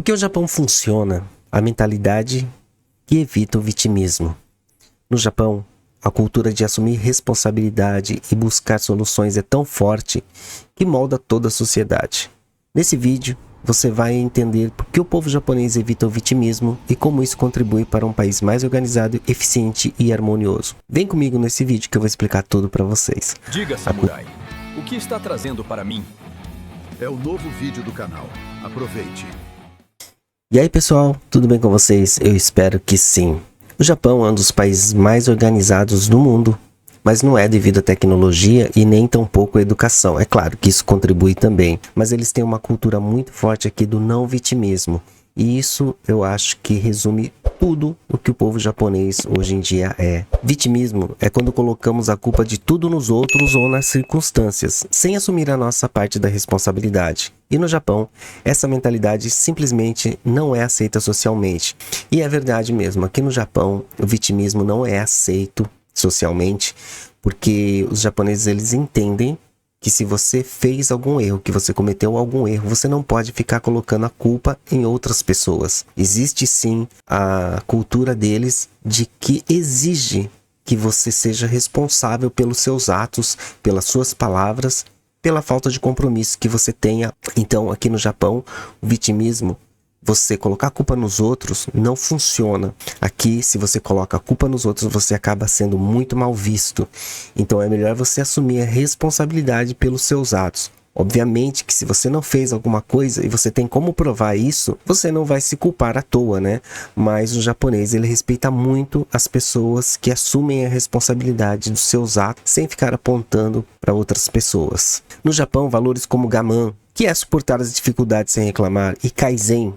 Porque o Japão funciona a mentalidade que evita o vitimismo. No Japão, a cultura de assumir responsabilidade e buscar soluções é tão forte que molda toda a sociedade. Nesse vídeo, você vai entender por que o povo japonês evita o vitimismo e como isso contribui para um país mais organizado, eficiente e harmonioso. Vem comigo nesse vídeo que eu vou explicar tudo para vocês. Diga, samurai, o que está trazendo para mim? É o novo vídeo do canal. Aproveite. E aí pessoal, tudo bem com vocês? Eu espero que sim. O Japão é um dos países mais organizados do mundo, mas não é devido à tecnologia e nem tampouco à educação. É claro que isso contribui também, mas eles têm uma cultura muito forte aqui do não vitimismo. E isso eu acho que resume tudo o que o povo japonês hoje em dia é. Vitimismo é quando colocamos a culpa de tudo nos outros ou nas circunstâncias, sem assumir a nossa parte da responsabilidade. E no Japão, essa mentalidade simplesmente não é aceita socialmente. E é verdade mesmo, aqui no Japão, o vitimismo não é aceito socialmente, porque os japoneses eles entendem que se você fez algum erro, que você cometeu algum erro, você não pode ficar colocando a culpa em outras pessoas. Existe sim a cultura deles de que exige que você seja responsável pelos seus atos, pelas suas palavras, pela falta de compromisso que você tenha. Então, aqui no Japão, o vitimismo, você colocar a culpa nos outros não funciona. Aqui, se você coloca a culpa nos outros, você acaba sendo muito mal visto. Então é melhor você assumir a responsabilidade pelos seus atos. Obviamente que se você não fez alguma coisa e você tem como provar isso, você não vai se culpar à toa, né? Mas o japonês, ele respeita muito as pessoas que assumem a responsabilidade dos seus atos sem ficar apontando para outras pessoas. No Japão, valores como gaman, que é suportar as dificuldades sem reclamar, e kaizen,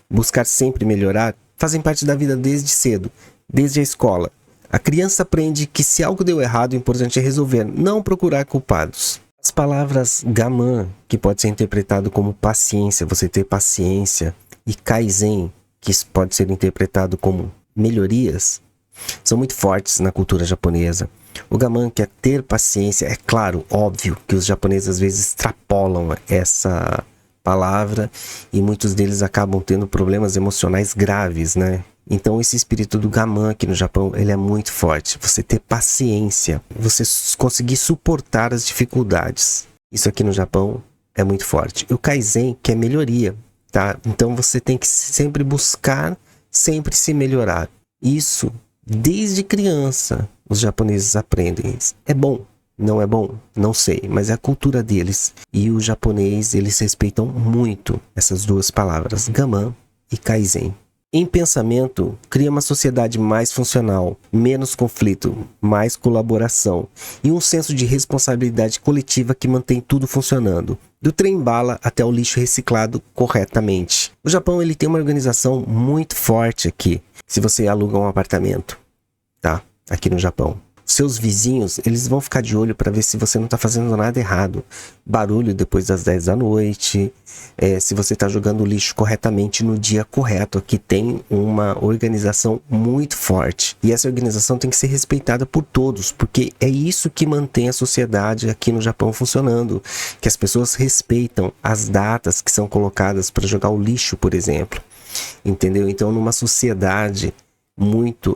buscar sempre melhorar, fazem parte da vida desde cedo, desde a escola. A criança aprende que se algo deu errado, o importante é resolver, não procurar culpados. As palavras gaman, que pode ser interpretado como paciência, você ter paciência, e kaizen, que pode ser interpretado como melhorias, são muito fortes na cultura japonesa. O gaman, que é ter paciência, é claro, óbvio que os japoneses às vezes extrapolam essa palavra e muitos deles acabam tendo problemas emocionais graves, né? Então esse espírito do gaman aqui no Japão, ele é muito forte. Você ter paciência, você conseguir suportar as dificuldades. Isso aqui no Japão é muito forte. E o kaizen, que é melhoria, tá? Então você tem que sempre buscar, sempre se melhorar. Isso, desde criança, os japoneses aprendem isso. É bom. Não é bom? Não sei, mas é a cultura deles. E o japonês, eles respeitam muito essas duas palavras, gaman e kaizen. Em pensamento, cria uma sociedade mais funcional, menos conflito, mais colaboração e um senso de responsabilidade coletiva que mantém tudo funcionando, do trem-bala até o lixo reciclado corretamente. O Japão, ele tem uma organização muito forte aqui, se você aluga um apartamento, tá? Aqui no Japão. Seus vizinhos, eles vão ficar de olho para ver se você não está fazendo nada errado. Barulho depois das 10 da noite, se você está jogando lixo corretamente no dia correto. Aqui tem uma organização muito forte. E essa organização tem que ser respeitada por todos, porque é isso que mantém a sociedade aqui no Japão funcionando. Que as pessoas respeitam as datas que são colocadas para jogar o lixo, por exemplo. Entendeu? Então, numa sociedade muito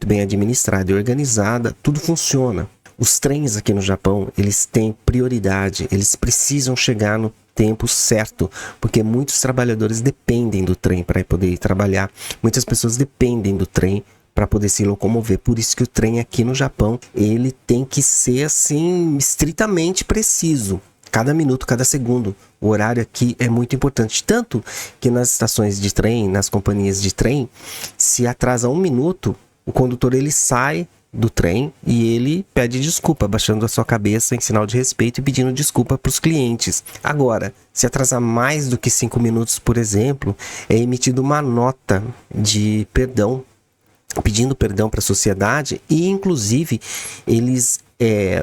bem administrada e organizada, tudo funciona. Os trens aqui no Japão, eles têm prioridade, eles precisam chegar no tempo certo, porque muitos trabalhadores dependem do trem para poder ir trabalhar, muitas pessoas dependem do trem para poder se locomover, por isso que o trem aqui no Japão, ele tem que ser assim, estritamente preciso. Cada minuto, cada segundo. O horário aqui é muito importante. Tanto que nas estações de trem, nas companhias de trem, se atrasa um minuto, o condutor ele sai do trem e ele pede desculpa, abaixando a sua cabeça em sinal de respeito e pedindo desculpa para os clientes. Agora, se atrasar mais do que 5 minutos, por exemplo, é emitida uma nota de perdão, pedindo perdão para a sociedade e, inclusive, eles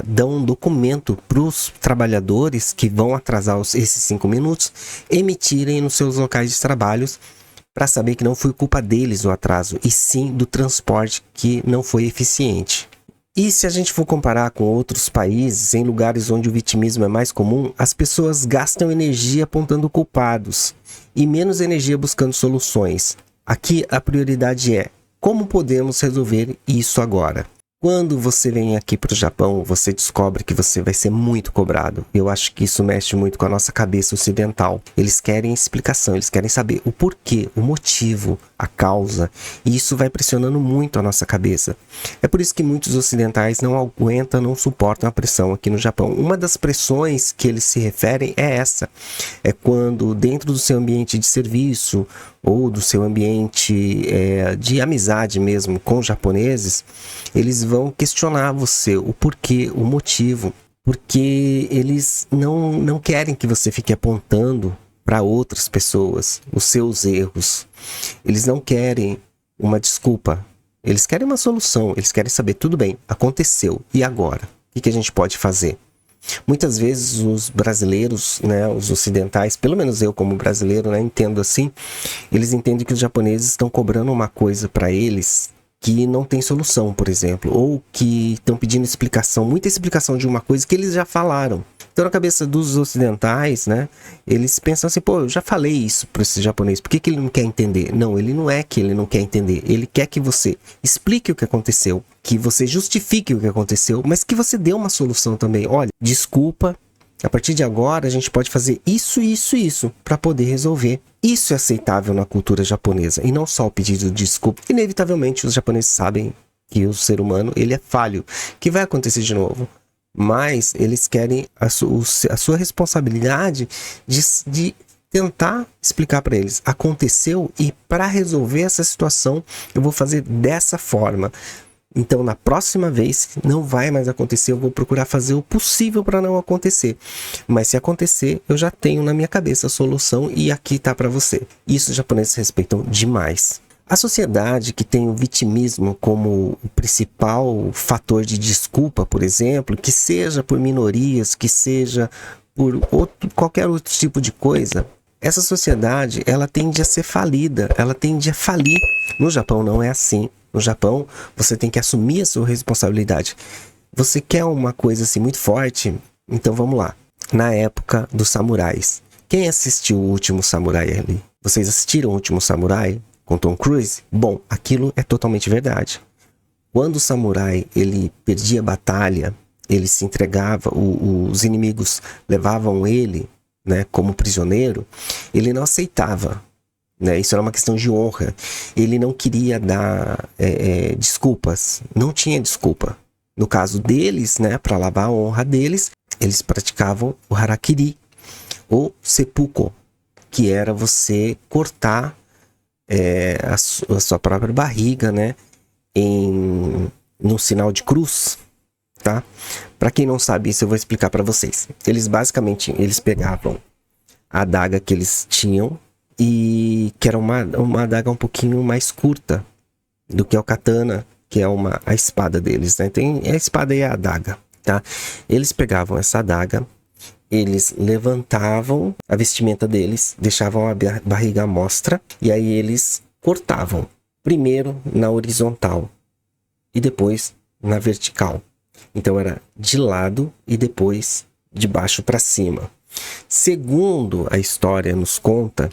dão um documento para os trabalhadores que vão atrasar esses 5 minutos emitirem nos seus locais de trabalho para saber que não foi culpa deles o atraso, e sim do transporte que não foi eficiente. E se a gente for comparar com outros países, em lugares onde o vitimismo é mais comum, as pessoas gastam energia apontando culpados e menos energia buscando soluções. Aqui a prioridade é como podemos resolver isso agora. Quando você vem aqui para o Japão, você descobre que você vai ser muito cobrado. Eu acho que isso mexe muito com a nossa cabeça ocidental. Eles querem explicação, eles querem saber o porquê, o motivo, a causa. E isso vai pressionando muito a nossa cabeça. É por isso que muitos ocidentais não aguentam, não suportam a pressão aqui no Japão. Uma das pressões que eles se referem é essa. É quando dentro do seu ambiente de serviço ou do seu ambiente de amizade mesmo com japoneses, eles vão questionar você, o porquê, o motivo, porque eles não querem que você fique apontando para outras pessoas os seus erros. Eles não querem uma desculpa, eles querem uma solução, eles querem saber, tudo bem, aconteceu, e agora? O que a gente pode fazer? Muitas vezes os brasileiros, né, os ocidentais, pelo menos eu como brasileiro, né, entendo assim, eles entendem que os japoneses estão cobrando uma coisa para eles que não tem solução, por exemplo, ou que estão pedindo explicação, muita explicação de uma coisa que eles já falaram. Então, na cabeça dos ocidentais, né, eles pensam assim, pô, eu já falei isso para esse japonês, por que ele não quer entender? Não, ele não é que ele não quer entender, ele quer que você explique o que aconteceu, que você justifique o que aconteceu, mas que você dê uma solução também. Olha, desculpa, a partir de agora a gente pode fazer isso, isso e isso para poder resolver. Isso é aceitável na cultura japonesa, e não só o pedido de desculpa. Inevitavelmente os japoneses sabem que o ser humano ele é falho, que vai acontecer de novo. Mas eles querem a sua responsabilidade de tentar explicar para eles. Aconteceu e para resolver essa situação eu vou fazer dessa forma. Então na próxima vez não vai mais acontecer, eu vou procurar fazer o possível para não acontecer. Mas se acontecer, eu já tenho na minha cabeça a solução e aqui está para você. Isso os japoneses respeitam demais. A sociedade que tem o vitimismo como o principal fator de desculpa, por exemplo, que seja por minorias, que seja por qualquer outro tipo de coisa, essa sociedade ela tende a ser falida, ela tende a falir. No Japão não é assim. No Japão você tem que assumir a sua responsabilidade. Você quer uma coisa assim muito forte? Então vamos lá. Na época dos samurais. Quem assistiu o Último Samurai ali? Vocês assistiram o Último Samurai? Com Tom Cruise? Bom, aquilo é totalmente verdade. Quando o samurai ele perdia a batalha, ele se entregava, os inimigos levavam ele, né, como prisioneiro, ele não aceitava, né, isso era uma questão de honra. Ele não queria dar desculpas, não tinha desculpa. No caso deles, né, para lavar a honra deles, eles praticavam o harakiri, ou seppuku, que era você cortar a sua própria barriga, né, num sinal de cruz, tá? Para quem não sabe isso, eu vou explicar para vocês. Eles basicamente, eles pegavam a adaga que eles tinham, e que era uma adaga um pouquinho mais curta do que o katana, que é a espada deles, né? Tem a espada e a adaga, tá? Eles pegavam essa adaga, eles levantavam a vestimenta deles, deixavam a barriga à mostra, e aí eles cortavam, primeiro na horizontal e depois na vertical. Então era de lado e depois de baixo para cima. Segundo a história nos conta,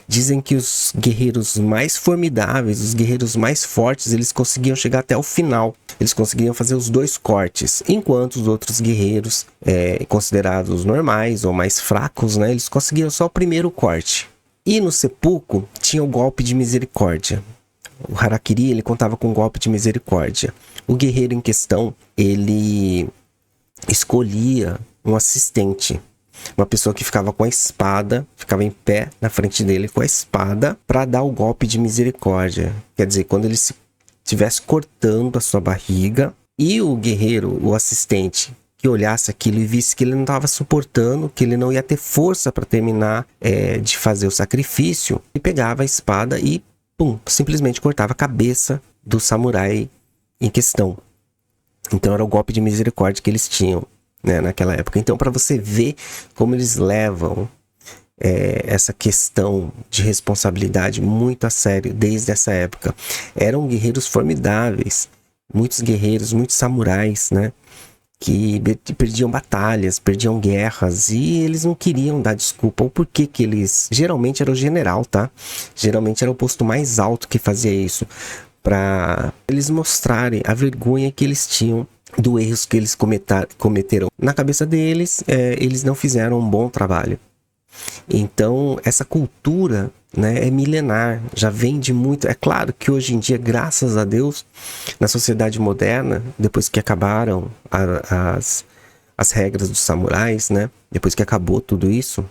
dizem que os guerreiros mais formidáveis, os guerreiros mais fortes, eles conseguiam chegar até o final. Eles conseguiam fazer os dois cortes, enquanto os outros guerreiros, considerados normais ou mais fracos, né, eles conseguiam só o primeiro corte. E no seppuku tinha o golpe de misericórdia. O harakiri, ele contava com o golpe de misericórdia. O guerreiro em questão, ele escolhia um assistente, uma pessoa que ficava com a espada, ficava em pé na frente dele com a espada para dar o golpe de misericórdia. Quer dizer, quando ele estivesse cortando a sua barriga e o guerreiro, o assistente, que olhasse aquilo e visse que ele não estava suportando, que ele não ia ter força para terminar de fazer o sacrifício, ele pegava a espada e simplesmente cortava a cabeça do samurai em questão. Então era o golpe de misericórdia que eles tinham, né, naquela época. Então, para você ver como eles levam essa questão de responsabilidade muito a sério desde essa época. Eram guerreiros formidáveis, muitos guerreiros, muitos samurais, né? Que perdiam batalhas, perdiam guerras, e eles não queriam dar desculpa. Ou por que que eles... Geralmente era o general, tá? Geralmente era o posto mais alto que fazia isso, para eles mostrarem a vergonha que eles tinham do erros que eles cometeram. Na cabeça deles, eles não fizeram um bom trabalho. Então, essa cultura, né, é milenar, já vem de muito... É claro que hoje em dia, graças a Deus, na sociedade moderna, depois que acabaram as regras dos samurais, né, depois que acabou tudo isso,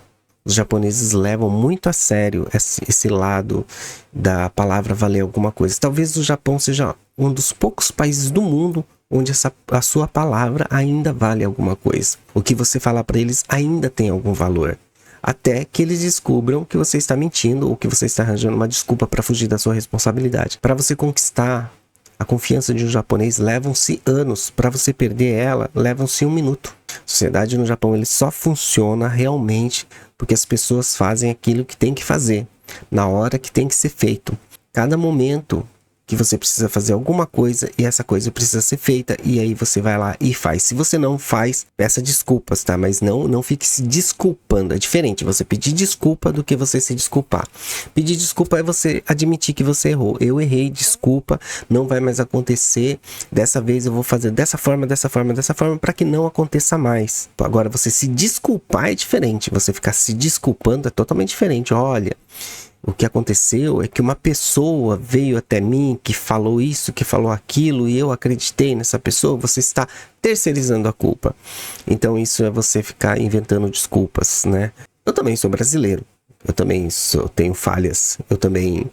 os japoneses levam muito a sério esse lado da palavra valer alguma coisa. Talvez o Japão seja um dos poucos países do mundo onde a sua palavra ainda vale alguma coisa. O que você falar para eles ainda tem algum valor. Até que eles descubram que você está mentindo ou que você está arranjando uma desculpa para fugir da sua responsabilidade. Para você conquistar a confiança de um japonês, levam-se anos. Para você perder ela, levam-se 1 minuto. A sociedade no Japão ele só funciona realmente porque as pessoas fazem aquilo que tem que fazer, na hora que tem que ser feito. Cada momento que você precisa fazer alguma coisa e essa coisa precisa ser feita, e aí você vai lá e faz. Se você não faz, peça desculpas, tá? Mas não fique se desculpando. É diferente você pedir desculpa do que você se desculpar. Pedir desculpa é você admitir que você errou. Eu errei, desculpa, não vai mais acontecer. Dessa vez eu vou fazer dessa forma, para que não aconteça mais. Agora, você se desculpar é diferente. Você ficar se desculpando é totalmente diferente. Olha, o que aconteceu é que uma pessoa veio até mim que falou isso, que falou aquilo, e eu acreditei nessa pessoa. Você está terceirizando a culpa. Então isso é você ficar inventando desculpas, né? Eu também sou brasileiro. Eu também tenho falhas. Eu também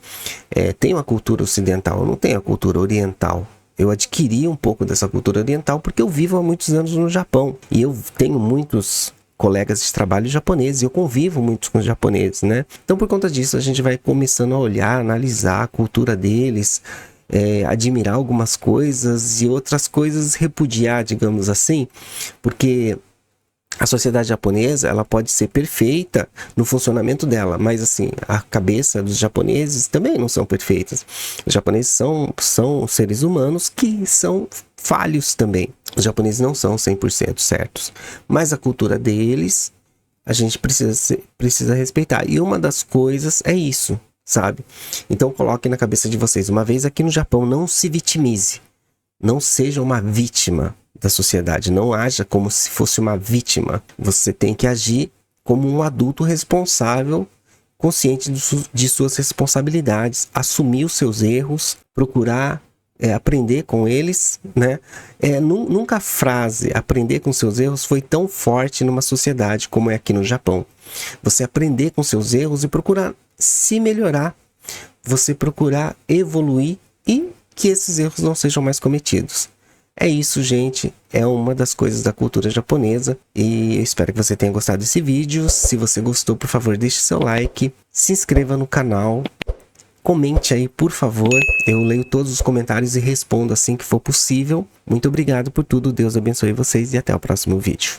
tenho a cultura ocidental. Eu não tenho a cultura oriental. Eu adquiri um pouco dessa cultura oriental porque eu vivo há muitos anos no Japão. E eu tenho muitos colegas de trabalho japoneses, eu convivo muito com os japoneses, né? Então, por conta disso, a gente vai começando a olhar, analisar a cultura deles, admirar algumas coisas e outras coisas repudiar, digamos assim, porque a sociedade japonesa, ela pode ser perfeita no funcionamento dela, mas assim, a cabeça dos japoneses também não são perfeitas. Os japoneses são seres humanos que são falhos também. Os japoneses não são 100% certos, mas a cultura deles a gente precisa respeitar. E uma das coisas é isso, sabe? Então coloque na cabeça de vocês, uma vez aqui no Japão, não se vitimize. Não seja uma vítima da sociedade, não haja como se fosse uma vítima. Você tem que agir como um adulto responsável, consciente de suas responsabilidades, assumir os seus erros, procurar aprender com eles, né? Nunca a frase aprender com seus erros foi tão forte numa sociedade como é aqui no Japão. Você aprender com seus erros e procurar se melhorar, você procurar evoluir e que esses erros não sejam mais cometidos. É isso, gente. É uma das coisas da cultura japonesa. E eu espero que você tenha gostado desse vídeo. Se você gostou, por favor, deixe seu like. Se inscreva no canal. Comente aí, por favor. Eu leio todos os comentários e respondo assim que for possível. Muito obrigado por tudo. Deus abençoe vocês e até o próximo vídeo.